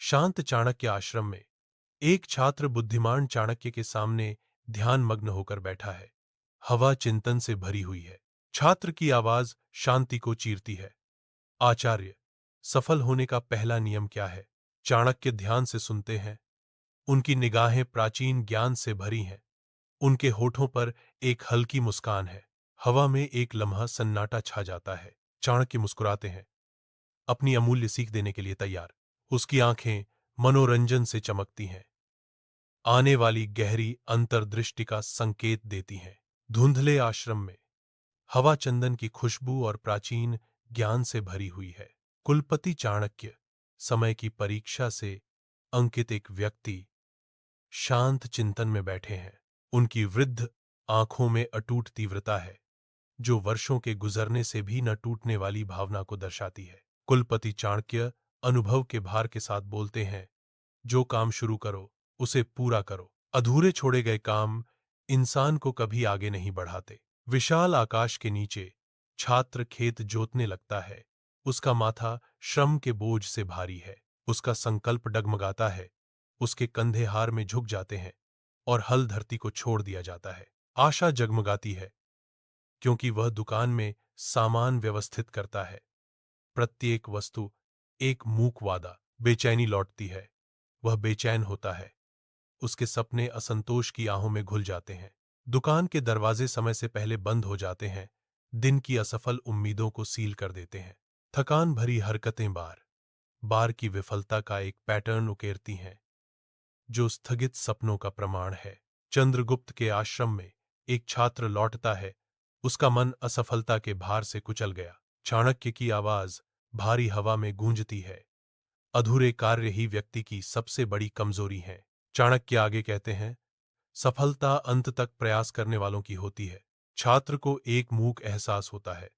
शांत चाणक्य आश्रम में एक छात्र बुद्धिमान चाणक्य के सामने ध्यान मग्न होकर बैठा है। हवा चिंतन से भरी हुई है। छात्र की आवाज शांति को चीरती है। आचार्य, सफल होने का पहला नियम क्या है? चाणक्य ध्यान से सुनते हैं। उनकी निगाहें प्राचीन ज्ञान से भरी हैं। उनके होठों पर एक हल्की मुस्कान है। हवा में एक लम्हा सन्नाटा छा जाता है। चाणक्य मुस्कुराते हैं, अपनी अमूल्य सीख देने के लिए तैयार। उसकी आंखें मनोरंजन से चमकती हैं, आने वाली गहरी अंतर्दृष्टि का संकेत देती हैं। धुंधले आश्रम में हवा चंदन की खुशबू और प्राचीन ज्ञान से भरी हुई है। कुलपति चाणक्य, समय की परीक्षा से अंकित एक व्यक्ति, शांत चिंतन में बैठे हैं। उनकी वृद्ध आंखों में अटूट तीव्रता है, जो वर्षों के गुजरने से भी न टूटने वाली भावना को दर्शाती है। कुलपति चाणक्य अनुभव के भार के साथ बोलते हैं, जो काम शुरू करो उसे पूरा करो। अधूरे छोड़े गए काम इंसान को कभी आगे नहीं बढ़ाते। विशाल आकाश के नीचे छात्र खेत जोतने लगता है। उसका माथा श्रम के बोझ से भारी है। उसका संकल्प डगमगाता है। उसके कंधे हार में झुक जाते हैं और हल धरती को छोड़ दिया जाता है। आशा जगमगाती है, क्योंकि वह दुकान में सामान व्यवस्थित करता है। प्रत्येक वस्तु एक मूक वादा। बेचैनी लौटती है। वह बेचैन होता है। उसके सपने असंतोष की आहों में घुल जाते हैं। दुकान के दरवाजे समय से पहले बंद हो जाते हैं। दिन की असफल उम्मीदों को सील कर देते हैं। थकान भरी हरकतें बार बार की विफलता का एक पैटर्न उकेरती हैं, जो स्थगित सपनों का प्रमाण है। चंद्रगुप्त के आश्रम में एक छात्र लौटता है। उसका मन असफलता के भार से कुचल गया। चाणक्य की आवाज भारी हवा में गूंजती है। अधूरे कार्य ही व्यक्ति की सबसे बड़ी कमजोरी है। चाणक्य आगे कहते हैं, सफलता अंत तक प्रयास करने वालों की होती है। छात्र को एक मूक एहसास होता है।